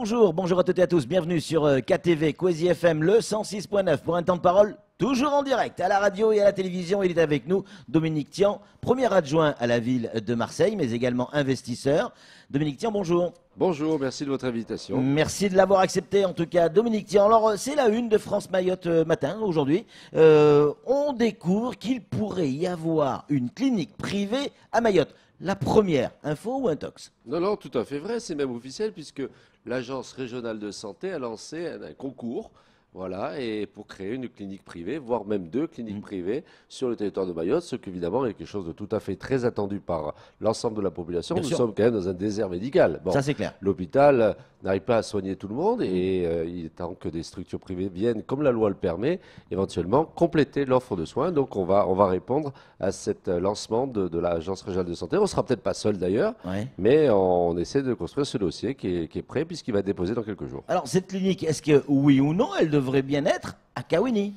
bonjour, bonjour à toutes et à tous, bienvenue sur KTV, Kwezi FM, le 106.9 pour un temps de parole toujours en direct à la radio et à la télévision. Il est avec nous, Dominique Tian, premier adjoint à la ville de Marseille, mais également investisseur. Dominique Tian, bonjour. Bonjour, merci de votre invitation. Merci de l'avoir accepté en tout cas, Dominique Tian. Alors c'est la une de France Mayotte matin aujourd'hui. On découvre qu'il pourrait y avoir une clinique privée à Mayotte. La première, info ou intox? Non, non, tout à fait vrai, c'est même officiel puisque l'Agence régionale de santé a lancé un concours. Voilà, et pour créer une clinique privée, voire même 2 cliniques privées sur le territoire de Mayotte, ce qui évidemment est quelque chose de tout à fait très attendu par l'ensemble de la population. Bien Nous sûr. sommes quand même dans un désert médical. Bon, Ça c'est clair. l'hôpital n'arrive pas à soigner tout le monde et il est temps que des structures privées viennent, comme la loi le permet, éventuellement compléter l'offre de soins. Donc on va répondre à cet lancement de l'Agence régionale de santé. On ne sera peut-être pas seul d'ailleurs, Ouais. mais on essaie de construire ce dossier qui est prêt puisqu'il va être déposé dans quelques jours. Alors cette clinique, est-ce que oui ou non, elle devrait bien être à Kawini?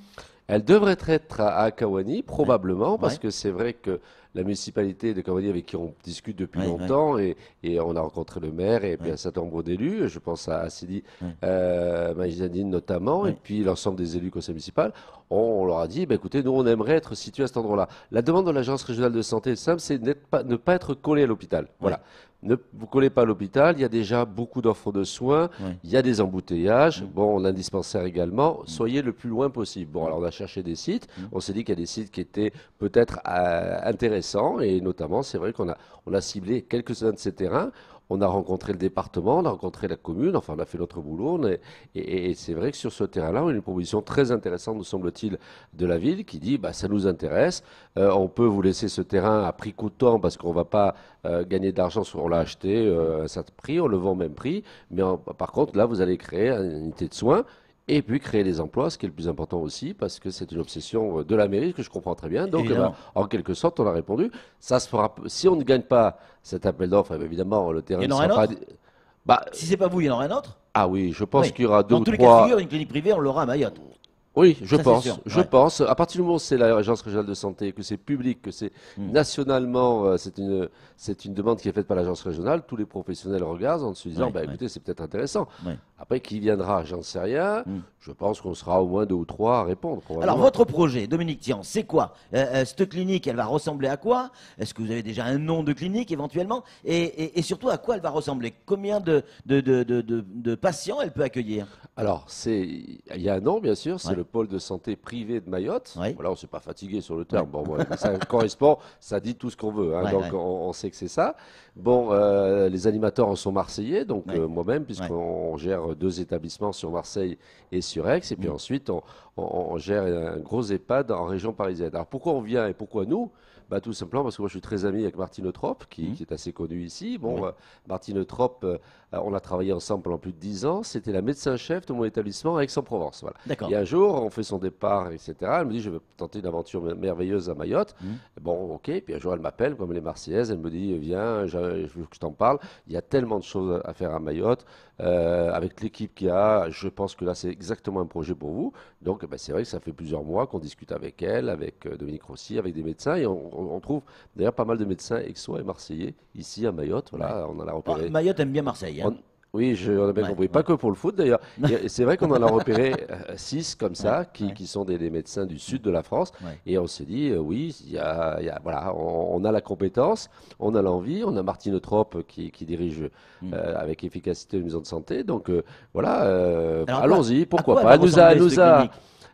Elle devrait être à Kawani, probablement, parce Ouais. que c'est vrai que la municipalité de Kawani, avec qui on discute depuis Ouais, longtemps, et on a rencontré le maire et puis Ouais. un certain nombre d'élus, je pense à Sidi Ouais. Majidine notamment, Ouais. et puis l'ensemble des élus du conseil municipal, on leur a dit, bah, écoutez, nous on aimerait être situés à cet endroit-là. La demande de l'agence régionale de santé est simple, c'est ne pas être collé à l'hôpital. Voilà. Ne vous collez pas à l'hôpital, il y a déjà beaucoup d'offres de soins, Ouais. il y a des embouteillages, bon, on a un dispensaire également, soyez le plus loin possible. Bon, alors on a cherché des sites, on s'est dit qu'il y a des sites qui étaient peut-être intéressants, et notamment, c'est vrai on a ciblé quelques-uns de ces terrains. On a rencontré le département, on a rencontré la commune, enfin on a fait notre boulot. Et c'est vrai que sur ce terrain-là, on a une proposition très intéressante, nous semble-t-il, de la ville qui dit bah, ça nous intéresse, on peut vous laisser ce terrain à prix coûtant parce qu'on ne va pas gagner d'argent sur on l'a acheté à un certain prix, on le vend au même prix. Mais par contre, là, vous allez créer une unité de soins. Et puis créer des emplois, ce qui est le plus important aussi, parce que c'est une obsession de la mairie, que je comprends très bien. Donc, Évidemment. en quelque sorte, on a répondu. Ça se fera. Si on ne gagne pas cet appel d'offres, évidemment, le terrain Il y ne en aura sera un pas. autre Bah, Si c'est pas vous, il y en aura un autre? ah oui, je pense Oui. qu'il y aura deux Dans ou tous les cas de trois. figure, une clinique privée, on l'aura à Mayotte. Oui, Ça, c'est sûr. je Ouais. pense. À partir du moment où c'est l'agence régionale de santé, que c'est public, que c'est nationalement, c'est une demande qui est faite par l'agence régionale, tous les professionnels regardent en se disant, Ouais, bah, ouais. écoutez, c'est peut-être intéressant. Ouais. Après, qui viendra, j'en sais rien. Je pense qu'on sera au moins 2 ou 3 à répondre. Alors probablement. votre projet, Dominique Tian, c'est quoi? Cette clinique, elle va ressembler à quoi? Est-ce que vous avez déjà un nom de clinique éventuellement? Et surtout, à quoi elle va ressembler? Combien de patients elle peut accueillir? Alors, il y a un nom, bien sûr, c'est Ouais. le pôle de santé privé de Mayotte. Ouais. Voilà, on ne s'est pas fatigué sur le terme. Bon, voilà, ça correspond, ça dit tout ce qu'on veut. Hein, Ouais, donc, ouais. on sait que c'est ça. Bon, les animateurs en sont marseillais, donc Ouais. moi-même, puisqu'on gère 2 établissements sur Marseille et sur Aix. Et puis ensuite, on gère un gros EHPAD en région parisienne. Alors, pourquoi on vient et pourquoi nous? Bah, tout simplement parce que moi je suis très ami avec Martine Eutrope, qui est assez connue ici. Bon, Martine Eutrope, on a travaillé ensemble pendant plus de 10 ans. C'était la médecin-chef de mon établissement à Aix-en-Provence. Voilà. D'accord. Et un jour, on fait son départ, etc. Elle me dit, je vais tenter une aventure merveilleuse à Mayotte. Bon, ok. Puis un jour, elle m'appelle, comme elle est marseillaise. Elle me dit, viens, je veux que je t'en parle. Il y a tellement de choses à faire à Mayotte. Avec l'équipe qu'il y a, je pense que là, c'est exactement un projet pour vous. Donc, ben, c'est vrai que ça fait plusieurs mois qu'on discute avec elle, avec Dominique Rossi, avec des médecins. Et on trouve d'ailleurs pas mal de médecins aixois et marseillais ici à Mayotte. Voilà, on en a Oh, repéré. Mayotte aime bien Marseille. Hein. Oui, on a bien Ouais, compris. Pas que pour le foot d'ailleurs. Et c'est vrai qu'on en a repéré 6 comme ça, Ouais, qui sont des médecins du sud de la France. Ouais. Et on s'est dit, oui, voilà, on a la compétence, on a l'envie, on a Martine Eutrope qui dirige avec efficacité une maison de santé. Donc voilà, Alors, allons-y, à pourquoi quoi pas. va ressembler cette clinique?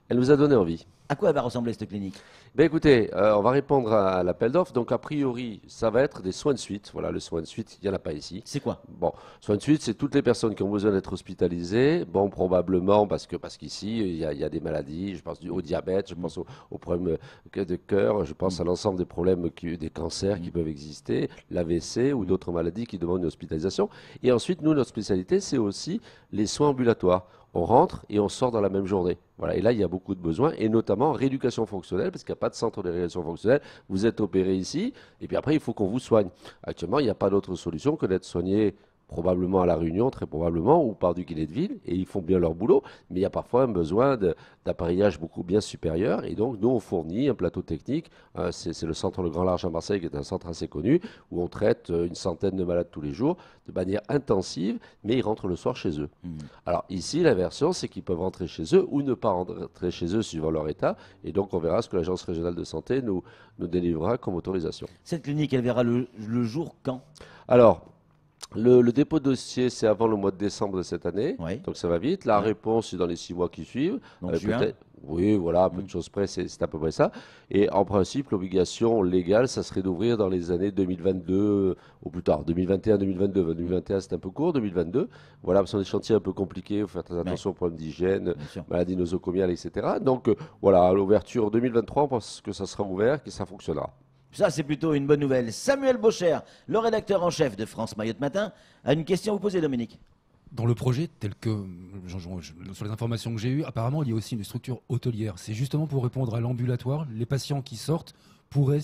Elle nous a donné envie. À quoi elle va ressembler cette clinique? Ben écoutez, on va répondre à l'appel d'offres. Donc, a priori, ça va être des soins de suite. Voilà, le soin de suite, il n'y en a pas ici. C'est quoi? Bon, soins de suite, c'est toutes les personnes qui ont besoin d'être hospitalisées. Bon, probablement parce qu'ici, il y a des maladies. Je pense au diabète, je pense aux problèmes de cœur, je pense à l'ensemble des problèmes, des cancers qui peuvent exister, l'AVC ou d'autres maladies qui demandent une hospitalisation. Et ensuite, nous, notre spécialité, c'est aussi les soins ambulatoires. On rentre et on sort dans la même journée. Voilà. Et là, il y a beaucoup de besoins, et notamment en rééducation fonctionnelle, parce qu'il n'y a pas de centre de rééducation fonctionnelle. Vous êtes opéré ici, et puis après, il faut qu'on vous soigne. Actuellement, il n'y a pas d'autre solution que d'être soigné probablement à La Réunion, très probablement, ou par du Guinée-de-Ville, et ils font bien leur boulot, mais il y a parfois un besoin d'appareillage beaucoup bien supérieur, et donc nous on fournit un plateau technique, c'est le centre Le Grand Large à Marseille qui est un centre assez connu, où on traite une centaine de malades tous les jours, de manière intensive, mais ils rentrent le soir chez eux. Alors ici, la version, c'est qu'ils peuvent rentrer chez eux ou ne pas rentrer chez eux suivant leur état, et donc on verra ce que l'Agence régionale de santé nous délivrera comme autorisation. Cette clinique, elle verra le jour quand? Alors, le dépôt de dossier, c'est avant le mois de décembre de cette année, Oui. donc ça va vite. La Ouais. réponse, c'est dans les 6 mois qui suivent. Donc juin. Oui, voilà, à peu de choses près, c'est à peu près ça. Et en principe, l'obligation légale, ça serait d'ouvrir dans les années 2022, au plus tard, 2021, 2022. 2021, c'est un peu court, 2022. Voilà, ce sont des chantiers un peu compliqués, il faut faire très attention aux problèmes d'hygiène, Bien sûr. maladies nosocomiales, etc. Donc voilà, à l'ouverture 2023, on pense que ça sera ouvert, que ça fonctionnera. Ça, c'est plutôt une bonne nouvelle. Samuel Bocher, le rédacteur en chef de France Mayotte Matin, a une question à vous poser, Dominique. Dans le projet, tel que sur les informations que j'ai eues, apparemment il y a aussi une structure hôtelière. C'est justement pour répondre à l'ambulatoire. Les patients qui sortent pourraient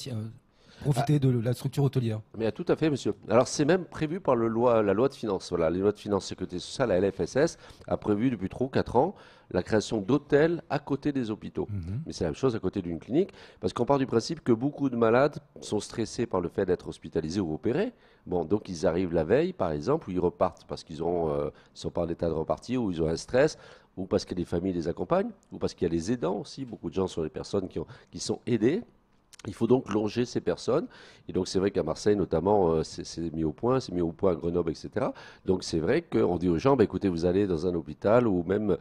profiter de la structure hôtelière. Mais tout à fait, monsieur. Alors, c'est même prévu par la loi de finances. Voilà, les lois de finances sécurité sociale, la LFSS, a prévu depuis 3 ou 4 ans la création d'hôtels à côté des hôpitaux. Mais c'est la même chose à côté d'une clinique, parce qu'on part du principe que beaucoup de malades sont stressés par le fait d'être hospitalisés ou opérés. Bon, donc ils arrivent la veille, par exemple, ou ils repartent parce qu'ils sont pas en état de repartir, ou ils ont un stress, ou parce que des familles les accompagnent, ou parce qu'il y a les aidants aussi. Beaucoup de gens sont des personnes qui sont aidées. Il faut donc loger ces personnes. Et donc, c'est vrai qu'à Marseille, notamment, c'est mis au point. C'est mis au point à Grenoble, etc. Donc, c'est vrai qu'on dit aux gens, bah, écoutez, vous allez dans un hôpital ou même,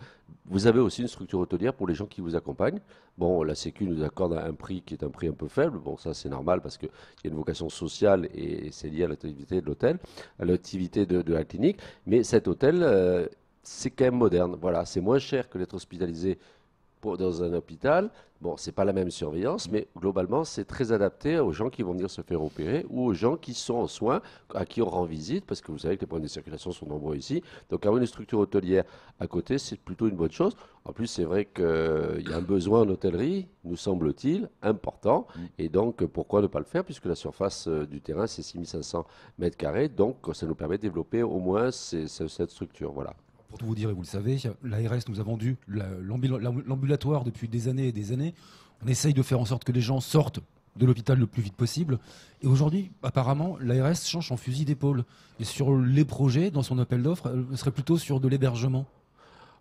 vous avez aussi une structure hôtelière pour les gens qui vous accompagnent. Bon, la Sécu nous accorde un prix qui est un prix un peu faible. Bon, ça, c'est normal parce qu'il y a une vocation sociale et c'est lié à l'activité de l'hôtel, à l'activité de la clinique. Mais cet hôtel, c'est quand même moderne. Voilà, c'est moins cher que d'être hospitalisé dans un hôpital. Bon, c'est pas la même surveillance, mais globalement, c'est très adapté aux gens qui vont venir se faire opérer ou aux gens qui sont en soins, à qui on rend visite, parce que vous savez que les problèmes de circulation sont nombreux ici. Donc, avoir une structure hôtelière à côté, c'est plutôt une bonne chose. En plus, c'est vrai qu'il y a un besoin en hôtellerie, nous semble-t-il, important. Et donc, pourquoi ne pas le faire, puisque la surface du terrain, c'est 6500 mètres carrés. Donc, ça nous permet de développer au moins cette structure. Voilà. Pour tout vous dire, et vous le savez, l'ARS nous a vendu l'ambulatoire depuis des années et des années. On essaye de faire en sorte que les gens sortent de l'hôpital le plus vite possible. Et aujourd'hui, apparemment, l'ARS change son fusil d'épaule. Et sur les projets, dans son appel d'offres, elle serait plutôt sur de l'hébergement.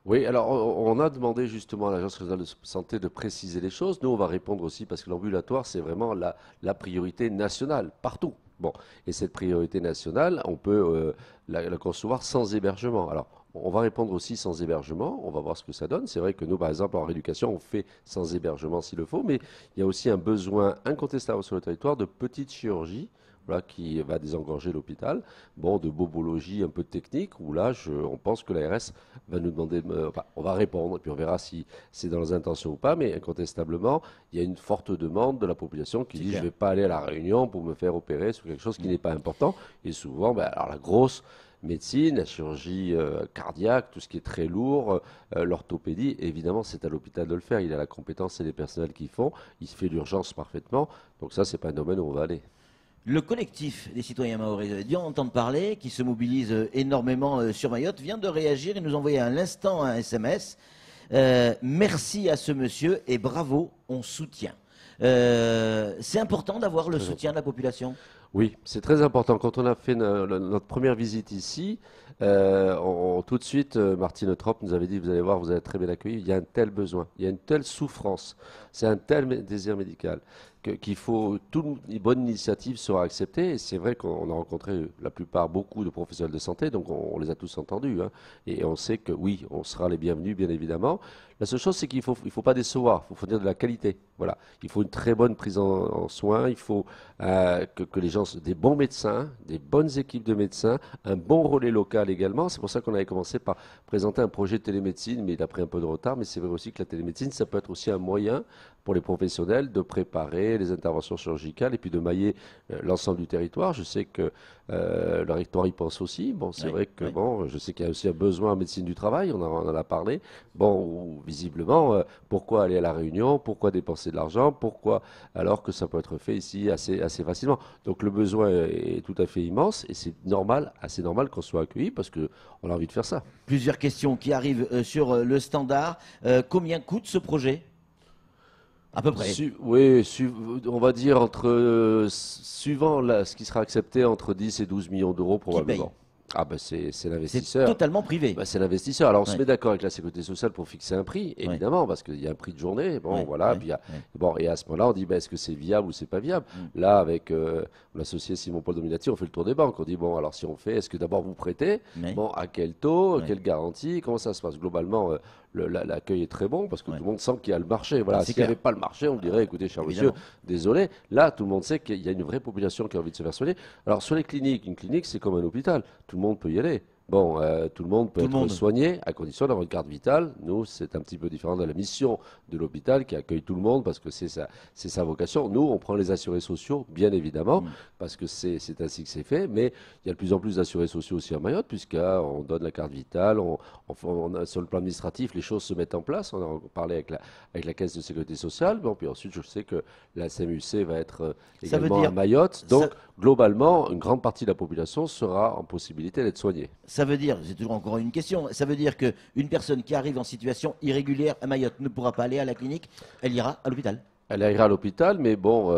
Oui, alors on a demandé justement à l'Agence régionale de santé de préciser les choses. Nous, on va répondre aussi parce que l'ambulatoire, c'est vraiment la priorité nationale, partout. Bon, et cette priorité nationale, on peut la concevoir sans hébergement. Alors, on va répondre aussi sans hébergement, on va voir ce que ça donne. C'est vrai que nous, par exemple, en rééducation, on fait sans hébergement s'il le faut, mais il y a aussi un besoin incontestable sur le territoire de petites chirurgies. Voilà, qui va désengorger l'hôpital. Bon, de bobologie un peu technique, où là, on pense que l'ARS va nous demander, enfin, on va répondre, et puis on verra si c'est dans les intentions ou pas, mais incontestablement, il y a une forte demande de la population qui dit, je ne vais pas aller à la Réunion pour me faire opérer sur quelque chose qui n'est pas important. Et souvent, alors la grosse médecine, la chirurgie cardiaque, tout ce qui est très lourd, l'orthopédie, évidemment, c'est à l'hôpital de le faire. Il a la compétence et les personnels qui font. Il se fait l'urgence parfaitement. Donc ça, c'est pas un domaine où on va aller. Le collectif des citoyens mahorais d'y entendre parler, qui se mobilise énormément sur Mayotte, vient de réagir et nous envoyer à l'instant un SMS. Merci à ce monsieur et bravo, on soutient. C'est important d'avoir le soutien de la population. Oui, c'est très important. Quand on a fait notre première visite ici, tout de suite, Martine Trop nous avait dit, vous allez voir, vous allez être très bien accueillis, il y a un tel besoin, il y a une telle souffrance, c'est un tel désir médical qu'il faut, toute bonne initiative sera acceptée. Et c'est vrai qu'on a rencontré la plupart, beaucoup de professionnels de santé, donc on les a tous entendus. Hein, et on sait que oui, on sera les bienvenus, bien évidemment. La seule chose, c'est qu'il faut pas décevoir, il faut fournir de la qualité. Voilà, il faut une très bonne prise en soin, il faut que les gens, des bons médecins, des bonnes équipes de médecins, un bon relais local également. C'est pour ça qu'on avait commencé par présenter un projet de télémédecine, mais il a pris un peu de retard. Mais c'est vrai aussi que la télémédecine, ça peut être aussi un moyen pour les professionnels de préparer les interventions chirurgicales et puis de mailler l'ensemble du territoire. Je sais que le rectoire y pense aussi. Bon, c'est vrai que bon, je sais qu'il y a aussi un besoin en médecine du travail, on en a parlé. Bon, visiblement, pourquoi aller à La Réunion? Pourquoi dépenser de l'argent? Pourquoi alors que ça peut être fait ici assez facilement? Donc le besoin est tout à fait immense et c'est normal, assez normal qu'on soit accueilli parce qu'on a envie de faire ça. Plusieurs questions qui arrivent sur le standard. Combien coûte ce projet? À peu près. Oui, on va dire suivant ce qui sera accepté, entre 10 et 12 millions d'euros probablement. Ah ben c'est C'est l'investisseur. totalement privé. Ben, c'est l'investisseur. Alors on se Ouais. met d'accord avec la sécurité sociale pour fixer un prix, évidemment, parce qu'il y a un prix de journée. Bon, Ouais, voilà. ouais, Puis ouais. bon, et à ce moment-là, on dit ben, est-ce que c'est viable ou c'est pas viable? Là, avec mon associé Simon-Paul Dominati, on fait le tour des banques. On dit bon, alors si on fait, est-ce que d'abord vous prêtez? Ouais. Bon, à quel taux? Ouais. Quelle garantie? Comment ça se passe? Globalement, l'accueil est très bon parce que Ouais. tout le monde sent qu'il y a le marché. Voilà. C'est S'il n'y clair. avait pas le marché, on dirait écoutez, cher Évidemment. monsieur, désolé. Là, tout le monde sait qu'il y a une vraie population qui a envie de se faire soigner. Alors sur les cliniques, une clinique, c'est comme un hôpital. Tout le monde peut y aller. Bon, tout le monde peut Tout le être monde. soigné à condition d'avoir une carte vitale. Nous, c'est un petit peu différent de la mission de l'hôpital qui accueille tout le monde parce que c'est sa vocation. Nous, on prend les assurés sociaux, bien évidemment, parce que c'est ainsi que c'est fait. Mais il y a de plus en plus d'assurés sociaux aussi à Mayotte, puisqu'on donne la carte vitale, sur le plan administratif, les choses se mettent en place. On a parlé avec la Caisse de sécurité sociale. Bon, puis ensuite, je sais que la CMU-C va être Ça veut également dire- à Mayotte. Donc, ça- globalement, une grande partie de la population sera en possibilité d'être soignée. Ça veut dire, c'est toujours encore une question, ça veut dire qu'une personne qui arrive en situation irrégulière à Mayotte ne pourra pas aller à la clinique, elle ira à l'hôpital. Elle ira à l'hôpital, mais bon,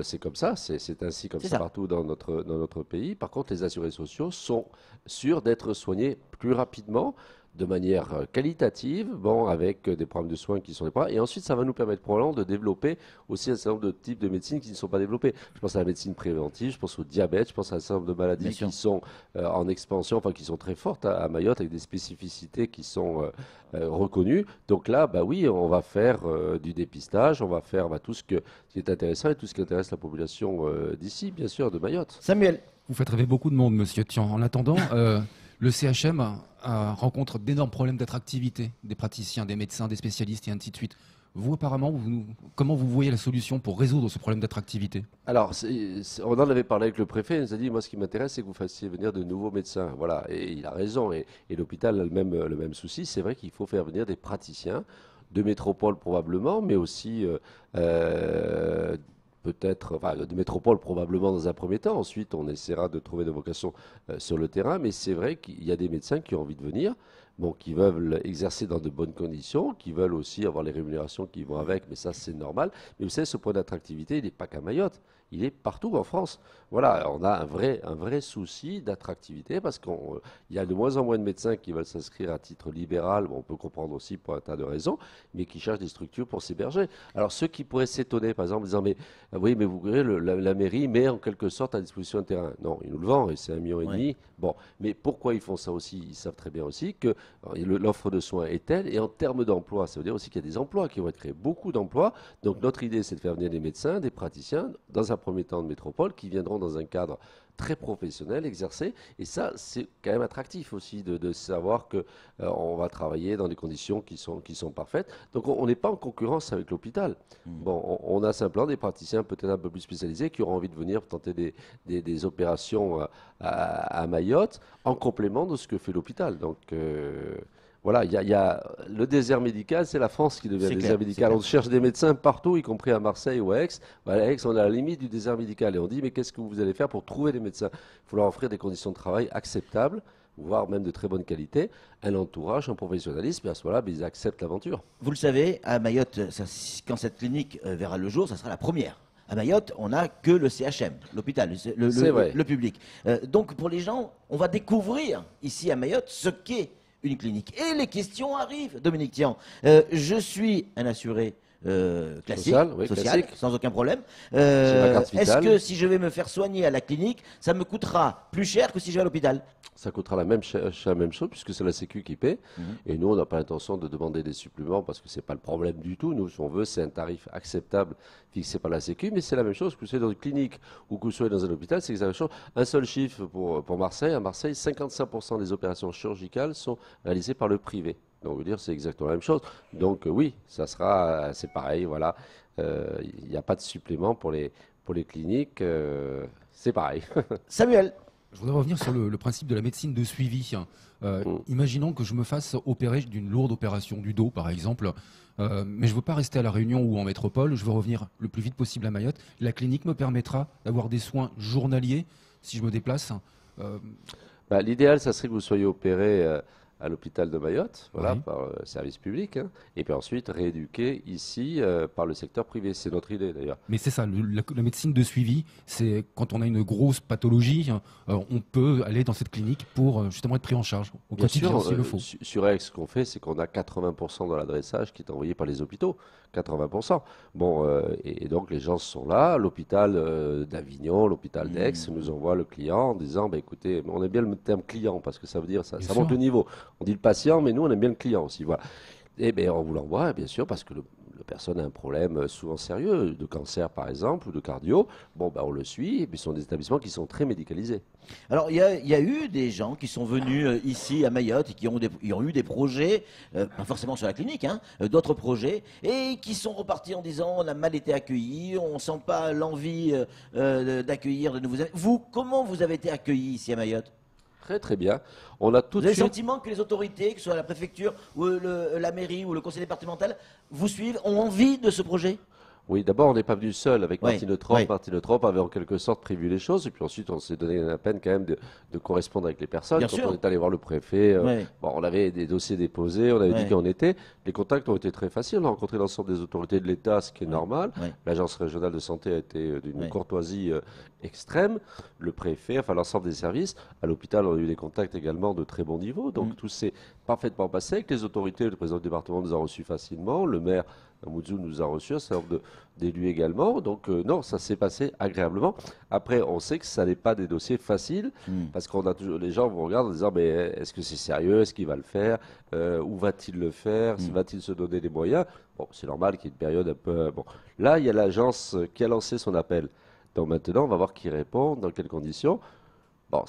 c'est comme ça, c'est ainsi comme C'est ça, ça. partout dans notre pays. Par contre, les assurés sociaux sont sûrs d'être soignés plus rapidement, de manière qualitative, bon, avec des programmes de soins qui sont des programmes. Et ensuite, ça va nous permettre probablement de développer aussi un certain nombre de types de médecine qui ne sont pas développés. Je pense à la médecine préventive, je pense au diabète, je pense à un certain nombre de Bien maladies sûr. qui sont en expansion, enfin qui sont très fortes à Mayotte, avec des spécificités qui sont reconnues. Donc là, bah oui, on va faire du dépistage, on va faire tout ce qui est intéressant et tout ce qui intéresse la population d'ici, bien sûr, de Mayotte. Samuel, Vous faites rêver beaucoup de monde, monsieur. Tiens, en attendant, le CHM rencontre d'énormes problèmes d'attractivité des praticiens, des médecins, des spécialistes et ainsi de suite. Vous, apparemment, comment vous voyez la solution pour résoudre ce problème d'attractivité? Alors, on en avait parlé avec le préfet, il nous a dit, moi ce qui m'intéresse, c'est que vous fassiez venir de nouveaux médecins. Voilà, et il a raison, et l'hôpital a le même souci. C'est vrai qu'il faut faire venir des praticiens, de métropole probablement, mais aussi peut-être, enfin, de métropole probablement dans un premier temps. Ensuite, on essaiera de trouver des vocations sur le terrain, mais c'est vrai qu'il y a des médecins qui ont envie de venir. Bon, qui veulent exercer dans de bonnes conditions, qui veulent aussi avoir les rémunérations qui vont avec, mais ça c'est normal. Mais vous savez, ce point d'attractivité, il n'est pas qu'à Mayotte, il est partout en France. Voilà, on a un vrai souci d'attractivité parce qu'il y a de moins en moins de médecins qui veulent s'inscrire à titre libéral, bon, on peut comprendre aussi pour un tas de raisons, mais qui cherchent des structures pour s'héberger. Alors ceux qui pourraient s'étonner, par exemple, en disant, mais oui, mais vous voyez, la mairie met en quelque sorte à disposition un terrain. Non, ils nous le vendent et c'est 1,5 million. Ouais. Bon, mais pourquoi ils font ça aussi? Ils savent très bien aussi que l'offre de soins est telle, et en termes d'emploi, ça veut dire aussi qu'il y a des emplois qui vont être créés, beaucoup d'emplois. Donc notre idée, c'est de faire venir des médecins, des praticiens, dans un premier temps de métropole, qui viendront dans un cadre très professionnel, exercer. Et ça, c'est quand même attractif aussi de savoir que on va travailler dans des conditions qui sont parfaites. Donc on n'est pas en concurrence avec l'hôpital. Bon, on a simplement des praticiens peut-être un peu plus spécialisés qui auront envie de venir tenter des opérations à Mayotte en complément de ce que fait l'hôpital. Donc voilà, il y a le désert médical, c'est la France qui devient C'est désert clair, médical. c'est clair. On cherche des médecins partout, y compris à Marseille ou à Aix. Voilà, à Aix, on est à la limite du désert médical. Et on dit, mais qu'est-ce que vous allez faire pour trouver des médecins? Il faut leur offrir des conditions de travail acceptables, voire même de très bonne qualité, un entourage, un professionnalisme, et à ce moment-là, ils acceptent l'aventure. vous le savez, à Mayotte, quand cette clinique verra le jour, ça sera la première. À Mayotte, on n'a que le CHM, l'hôpital, C'est vrai. le public. Donc pour les gens, on va découvrir ici à Mayotte ce qu'est une clinique. Et les questions arrivent, Dominique Tian. Je suis un assuré classique, Social, oui, classique. sans aucun problème. la carte Est-ce vitale. que si je vais me faire soigner à la clinique, ça me coûtera plus cher que si je vais à l'hôpital? Ça coûtera la même chose puisque c'est la Sécu qui paie. Et nous, on n'a pas l'intention de demander des suppléments parce que ce n'est pas le problème du tout. Nous, ce qu'on veut, c'est un tarif acceptable fixé par la Sécu. Mais c'est la même chose que vous soyez dans une clinique ou que vous soyez dans un hôpital. C'est la même chose. Un seul chiffre pour Marseille. À Marseille, 55% des opérations chirurgicales sont réalisées par le privé. Donc, je veux dire, c'est exactement la même chose. Donc, oui, ça sera, c'est pareil. Voilà. Il n'y a pas de supplément pour les cliniques. C'est pareil. Samuel, Je voudrais revenir sur le principe de la médecine de suivi. Imaginons que je me fasse opérer d'une lourde opération du dos, par exemple, mais je ne veux pas rester à La Réunion ou en métropole, je veux revenir le plus vite possible à Mayotte. La clinique me permettra d'avoir des soins journaliers si je me déplace. L'idéal, ça serait que vous soyez opéré à l'hôpital de Mayotte, voilà, Oui. par service public, hein, et puis ensuite rééduqué ici par le secteur privé. C'est notre idée d'ailleurs. Mais c'est ça, la médecine de suivi, c'est quand on a une grosse pathologie, on peut aller dans cette clinique pour justement être pris en charge au Bien quotidien sûr, s'il le faut. sur Aix, ce qu'on fait, c'est qu'on a 80% de l'adressage qui est envoyé par les hôpitaux. 80%. Bon, et donc les gens sont là. L'hôpital d'Avignon, l'hôpital d'Aix nous envoie le client en disant, bah, écoutez, on aime bien le terme client parce que ça veut dire ça, Bien ça monte sûr. le niveau. On dit le patient, mais nous on aime bien le client aussi. Voilà. Et bien on vous l'envoie, bien sûr, parce que la personne a un problème souvent sérieux, de cancer par exemple, ou de cardio. Bon, bah, on le suit, et puis ce sont des établissements qui sont très médicalisés. Alors, il y a eu des gens qui sont venus ici à Mayotte et qui ont eu des projets, pas forcément sur la clinique, hein, d'autres projets, et qui sont repartis en disant on a mal été accueillis, on sent pas l'envie d'accueillir de nouveaux amis. Vous, comment vous avez été accueillis ici à Mayotte? Très très bien. On a tout Vous de avez le suite. sentiment que les autorités, que ce soit la préfecture ou la mairie ou le conseil départemental, vous suivent, ont envie de ce projet? Oui, d'abord, on n'est pas venu seul avec Oui, Martine Trop. oui. Martine Trop avait en quelque sorte prévu les choses. Et puis ensuite, on s'est donné la peine quand même de correspondre avec les personnes. Bien Quand sûr. on est allé voir le préfet, Oui. bon, on avait des dossiers déposés, on avait Oui. dit qu'on était. Les contacts ont été très faciles. On a rencontré l'ensemble des autorités de l'État, ce qui est normal. Oui. L'agence régionale de santé a été d'une Oui. courtoisie extrême. Le préfet, enfin l'ensemble des services. À l'hôpital, on a eu des contacts également de très bon niveau. Donc tout s'est parfaitement passé avec les autorités. Le président du département nous a reçus facilement. Le maire Moudzou nous a reçus, un certain nombre d'élus également. Donc non, ça s'est passé agréablement. Après, on sait que ça n'est pas des dossiers faciles parce qu'on a toujours les gens vous regardent en disant mais est-ce que c'est sérieux, est-ce qu'il va le faire, où va-t-il le faire, va-t-il se donner les moyens. Bon, c'est normal qu'il y ait une période un peu. Bon, là, il y a l'agence qui a lancé son appel. Donc maintenant, on va voir qui répond, dans quelles conditions. Bon,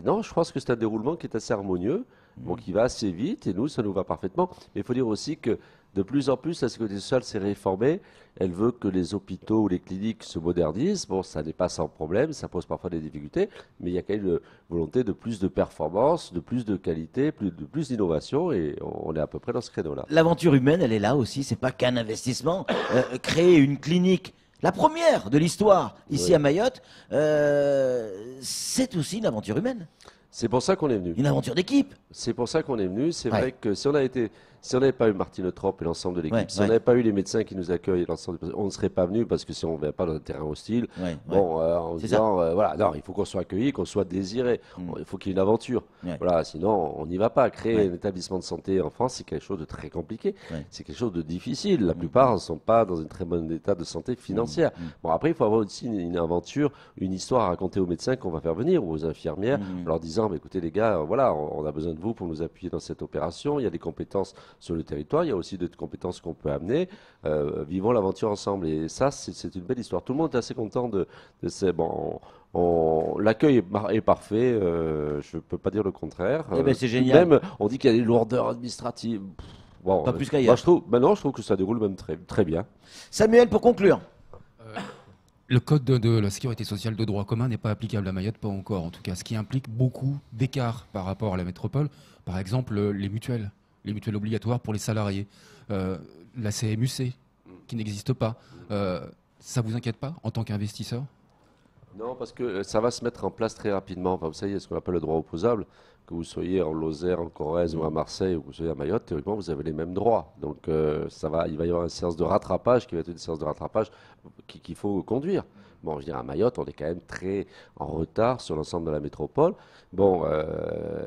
non, je pense que c'est un déroulement qui est assez harmonieux, bon, qui va assez vite, et nous, ça nous va parfaitement. Mais il faut dire aussi que de plus en plus, la sécurité sociale s'est réformée. Elle veut que les hôpitaux ou les cliniques se modernisent. Bon, ça n'est pas sans problème, ça pose parfois des difficultés, mais il y a quand même une volonté de plus de performance, de plus de qualité, de plus d'innovation, et on est à peu près dans ce créneau-là. L'aventure humaine, elle est là aussi. C'est pas qu'un investissement. Créer une clinique, la première de l'histoire ici Oui. à Mayotte, c'est aussi une aventure humaine, C'est pour ça qu'on est venu. une aventure d'équipe. C'est pour ça qu'on est venu. C'est Ouais. vrai que si on n'avait pas eu Martine Trop et l'ensemble de l'équipe, Ouais, si on ouais. n'avait pas eu les médecins qui nous accueillent, et l'ensemble on ne serait pas venu parce que si on ne vient pas dans un terrain hostile, Ouais, bon, en se C'est disant, voilà, non, il faut qu'on soit accueilli, qu'on soit désiré. Il faut qu'il y ait une aventure. Ouais. Voilà, sinon on n'y va pas. Créer Ouais. un établissement de santé en France, c'est quelque chose de très compliqué. Ouais. C'est quelque chose de difficile. La plupart ne sont pas dans un très bon état de santé financière. Bon, après, il faut avoir aussi une aventure, une histoire à raconter aux médecins qu'on va faire venir ou aux infirmières, en leur disant, bah, écoutez les gars, voilà, on a besoin de vous pour nous appuyer dans cette opération. Il y a des compétences sur le territoire, il y a aussi des compétences qu'on peut amener. Vivons l'aventure ensemble. Et ça, c'est une belle histoire. Tout le monde est assez content de ces. Bon, l'accueil est parfait, je ne peux pas dire le contraire. Eh ben, c'est génial. Même, on dit qu'il y a des lourdeurs administratives. Bon, Pas plus qu'ailleurs. moi, je trouve que ça déroule même très, très bien. Samuel, pour conclure. Le code de la sécurité sociale de droit commun n'est pas applicable à Mayotte, pas encore en tout cas, ce qui implique beaucoup d'écarts par rapport à la métropole. Par exemple, les mutuelles obligatoires pour les salariés, la CMUC qui n'existe pas. Ça vous inquiète pas en tant qu'investisseur? Non, parce que ça va se mettre en place très rapidement. Enfin, vous savez, ce qu'on appelle le droit opposable, que vous soyez en Lozère, en Corrèze ou à Marseille, ou que vous soyez à Mayotte, théoriquement, vous avez les mêmes droits. Donc, il va y avoir une séance de rattrapage qui va être une séance de rattrapage qu'il faut conduire. Bon, je veux dire, à Mayotte, on est quand même très en retard sur l'ensemble de la métropole. Bon,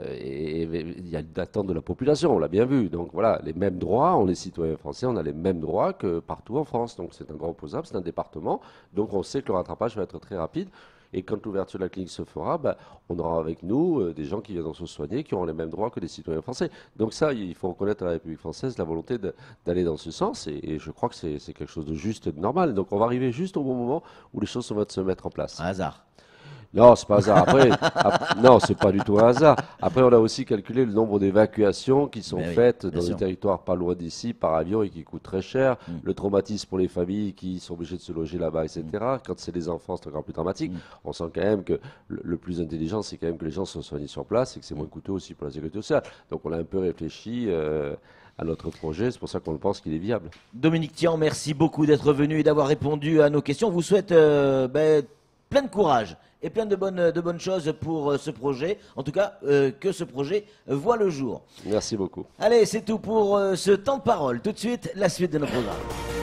et il y a une attente de la population, on l'a bien vu. Donc voilà, les mêmes droits, on est citoyens français, on a les mêmes droits que partout en France. Donc c'est un droit opposable, c'est un département. Donc on sait que le rattrapage va être très rapide. Et quand l'ouverture de la clinique se fera, on aura avec nous des gens qui viendront se soigner, qui auront les mêmes droits que les citoyens français. Donc ça, il faut reconnaître à la République française la volonté d'aller dans ce sens. Et je crois que c'est quelque chose de juste et de normal. Donc on va arriver juste au bon moment où les choses vont se mettre en place. Un hasard. Non, c'est pas hasard. Après, non, c'est pas du tout un hasard. Après, on a aussi calculé le nombre d'évacuations qui sont Ben oui, faites bien dans des sûr. territoires pas loin d'ici par avion et qui coûtent très cher. Le traumatisme pour les familles qui sont obligées de se loger là-bas, etc. Quand c'est des enfants, c'est encore plus dramatique. On sent quand même que le plus intelligent, c'est quand même que les gens soient soignés sur place et que c'est moins coûteux aussi pour la sécurité sociale. Donc, on a un peu réfléchi à notre projet. C'est pour ça qu'on pense qu'il est viable. Dominique Tian, merci beaucoup d'être venu et d'avoir répondu à nos questions. On vous souhaite plein de courage et plein de bonnes choses pour ce projet. En tout cas, que ce projet voit le jour. Merci beaucoup. Allez, c'est tout pour ce temps de parole. Tout de suite, la suite de nos programmes.